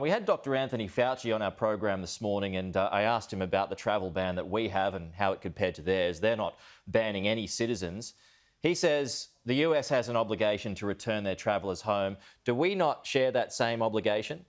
We had Dr. Anthony Fauci on our program this morning, and I asked him about the travel ban that we have and how it compared to theirs. They're not banning any citizens. He says the US has an obligation to return their travellers home. Do we not share that same obligation?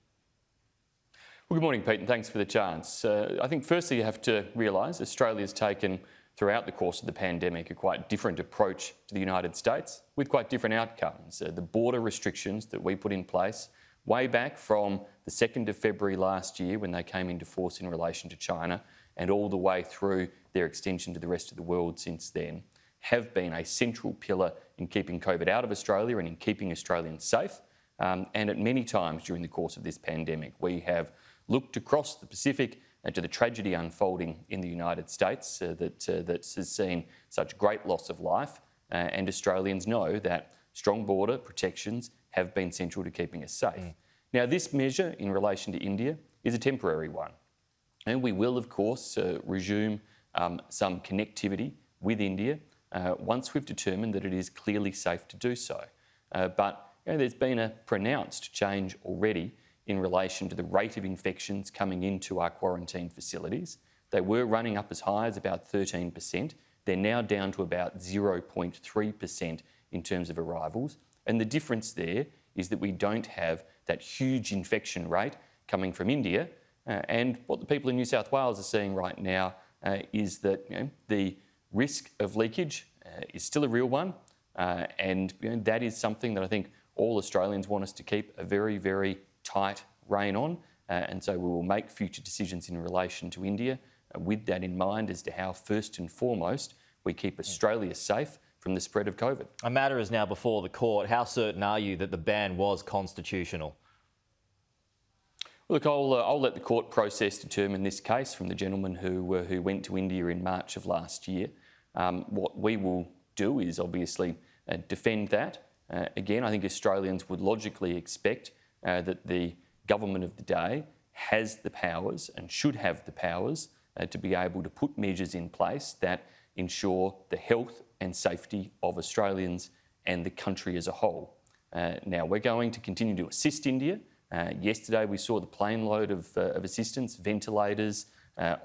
Well, good morning, Pete, and thanks for the chance. I think firstly you have to realise Australia's taken throughout the course of the pandemic a quite different approach to the United States with quite different outcomes. The border restrictions that we put in place way back from the 2nd of February last year when they came into force in relation to China and all the way through their extension to the rest of the world since then have been a central pillar in keeping COVID out of Australia and in keeping Australians safe. And at many times during the course of this pandemic, we have looked across the Pacific to the tragedy unfolding in the United States that has seen such great loss of life. And Australians know that strong border protections have been central to keeping us safe. Now, this measure in relation to India is a temporary one. And we will, of course, resume some connectivity with India once we've determined that it is clearly safe to do so. But there's been a pronounced change already in relation to the rate of infections coming into our quarantine facilities. They were running up as high as about 13%. They're now down to about 0.3% in terms of arrivals. And the difference there is that we don't have that huge infection rate coming from India. And what the people in New South Wales are seeing right now is that the risk of leakage is still a real one. And that is something that I think all Australians want us to keep a very, very tight rein on. And so we will make future decisions in relation to India with that in mind as to how first and foremost we keep Australia safe from the spread of COVID. A matter is now before the court. How certain are you that the ban was constitutional? Well, look, I'll let the court process determine this case from the gentleman who went to India in March of last year. What we will do is obviously defend that. Again, I think Australians would logically expect that the government of the day has the powers and should have the powers to be able to put measures in place that ensure the health and safety of Australians and the country as a whole. Now, we're going to continue to assist India. Yesterday we saw the plane load of assistance, ventilators,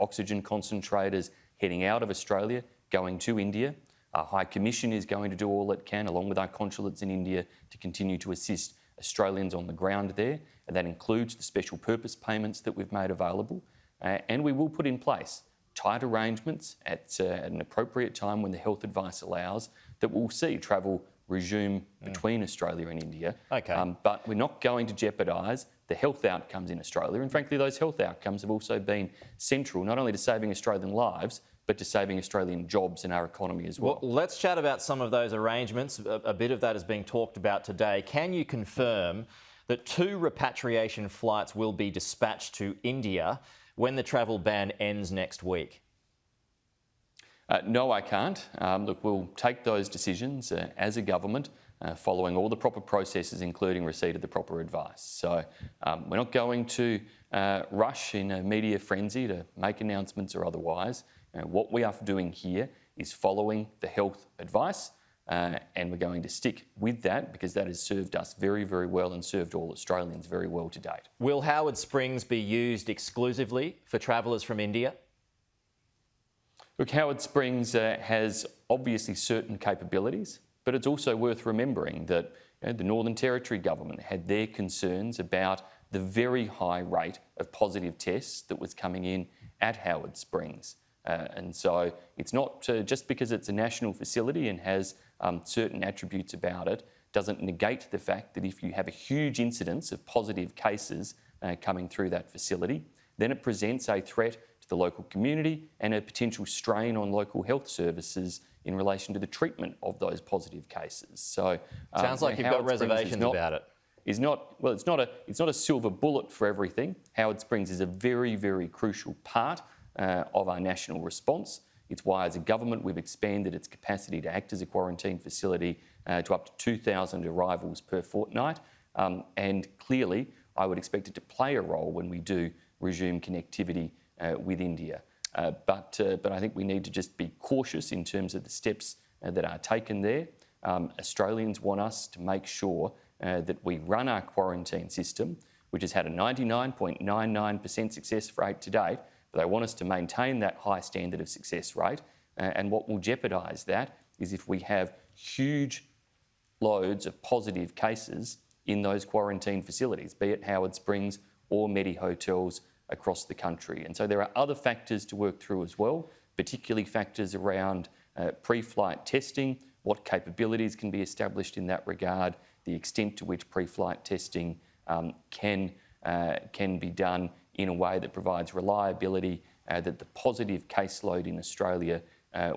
oxygen concentrators heading out of Australia, going to India. Our High Commission is going to do all it can, along with our consulates in India, to continue to assist Australians on the ground there. And that includes the special purpose payments that we've made available. And we will put in place tight arrangements at an appropriate time when the health advice allows that we'll see travel resume between Australia and India. Okay. But we're not going to jeopardise the health outcomes in Australia. And frankly, those health outcomes have also been central not only to saving Australian lives, but to saving Australian jobs and our economy as well. Well, let's chat about some of those arrangements. A bit of that is being talked about today. Can you confirm that 2 repatriation flights will be dispatched to India when the travel ban ends next week? No, I can't. Look, we'll take those decisions as a government following all the proper processes, including receipt of the proper advice. So we're not going to rush in a media frenzy to make announcements or otherwise. What we are doing here is following the health advice, and we're going to stick with that because that has served us very, very well and served all Australians very well to date. Will Howard Springs be used exclusively for travellers from India? Look, Howard Springs has obviously certain capabilities, but it's also worth remembering that the Northern Territory government had their concerns about the very high rate of positive tests that was coming in at Howard Springs. And so it's not just because it's a national facility and has certain attributes about it, doesn't negate the fact that if you have a huge incidence of positive cases coming through that facility, then it presents a threat to the local community and a potential strain on local health services in relation to the treatment of those positive cases. So sounds like you've got reservations about it. It's not a silver bullet for everything. Howard Springs is a very, very crucial part of our national response. It's why, as a government, we've expanded its capacity to act as a quarantine facility to up to 2,000 arrivals per fortnight. And clearly, I would expect it to play a role when we do resume connectivity with India. But I think we need to just be cautious in terms of the steps that are taken there. Australians want us to make sure that we run our quarantine system which has had a 99.99% success rate to date, but they want us to maintain that high standard of success rate. And what will jeopardise that is if we have huge loads of positive cases in those quarantine facilities, be it Howard Springs or Medi hotels across the country. And so there are other factors to work through as well, particularly factors around pre-flight testing, what capabilities can be established in that regard, the extent to which pre-flight testing can be done in a way that provides reliability, that the positive caseload in Australia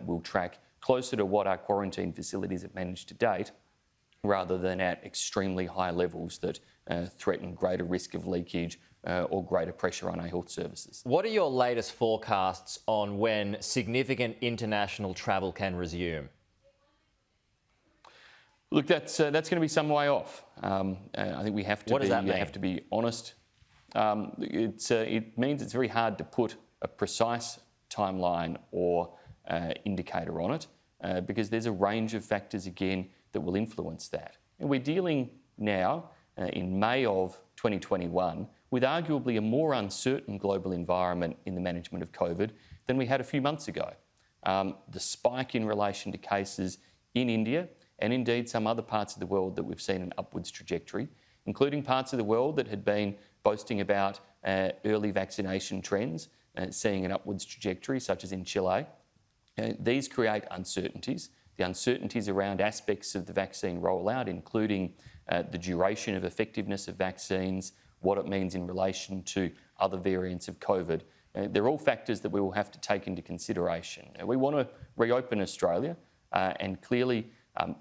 will track closer to what our quarantine facilities have managed to date, rather than at extremely high levels that threaten greater risk of leakage or greater pressure on our health services. What are your latest forecasts on when significant international travel can resume? Look, that's going to be some way off. I think we have to What does that mean? Have to be honest. It means it's very hard to put a precise timeline or indicator on it because there's a range of factors again that will influence that. And we're dealing now in May of 2021 with arguably a more uncertain global environment in the management of COVID than we had a few months ago. The spike in relation to cases in India and indeed some other parts of the world that we've seen an upwards trajectory, including parts of the world that had been boasting about early vaccination trends, seeing an upwards trajectory, such as in Chile. These create uncertainties. The uncertainties around aspects of the vaccine rollout, including the duration of effectiveness of vaccines, what it means in relation to other variants of COVID. They're all factors that we will have to take into consideration. We want to reopen Australia, and clearly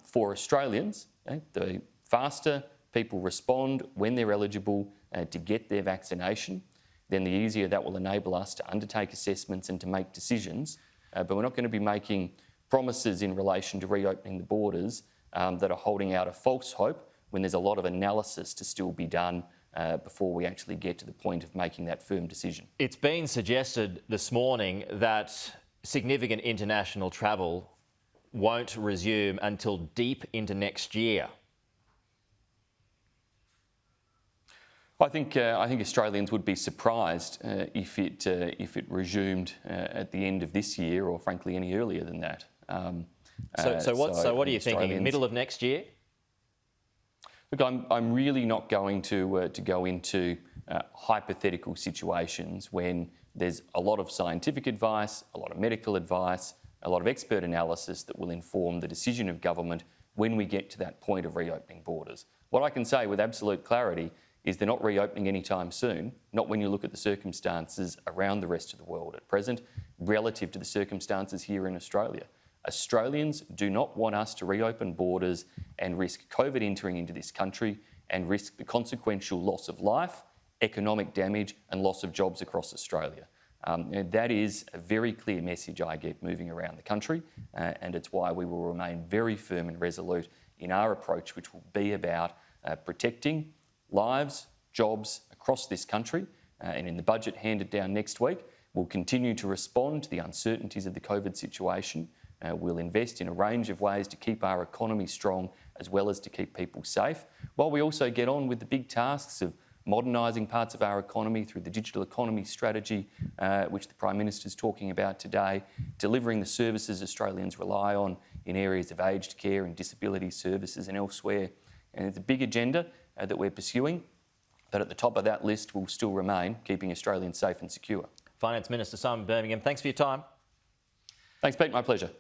for Australians, the faster people respond when they're eligible to get their vaccination, then the easier that will enable us to undertake assessments and to make decisions. But we're not going to be making promises in relation to reopening the borders that are holding out a false hope when there's a lot of analysis to still be done before we actually get to the point of making that firm decision. It's been suggested this morning that significant international travel won't resume until deep into next year. I think Australians would be surprised if it resumed at the end of this year, or frankly any earlier than that. So what are you thinking? Middle of next year? Look, I'm really not going to go into hypothetical situations when there's a lot of scientific advice, a lot of medical advice, a lot of expert analysis that will inform the decision of government when we get to that point of reopening borders. What I can say with absolute clarity is they're not reopening anytime soon, not when you look at the circumstances around the rest of the world at present, relative to the circumstances here in Australia. Australians do not want us to reopen borders and risk COVID entering into this country and risk the consequential loss of life, economic damage and loss of jobs across Australia. And that is a very clear message I get moving around the country, and it's why we will remain very firm and resolute in our approach, which will be about protecting lives, jobs across this country. And in the budget handed down next week, we'll continue to respond to the uncertainties of the COVID situation. We'll invest in a range of ways to keep our economy strong as well as to keep people safe, while we also get on with the big tasks of modernising parts of our economy through the digital economy strategy, which the Prime Minister is talking about today, delivering the services Australians rely on in areas of aged care and disability services and elsewhere. And it's a big agenda that we're pursuing, but at the top of that list will still remain keeping Australians safe and secure. Finance Minister Simon Birmingham, thanks for your time. Thanks, Pete. My pleasure.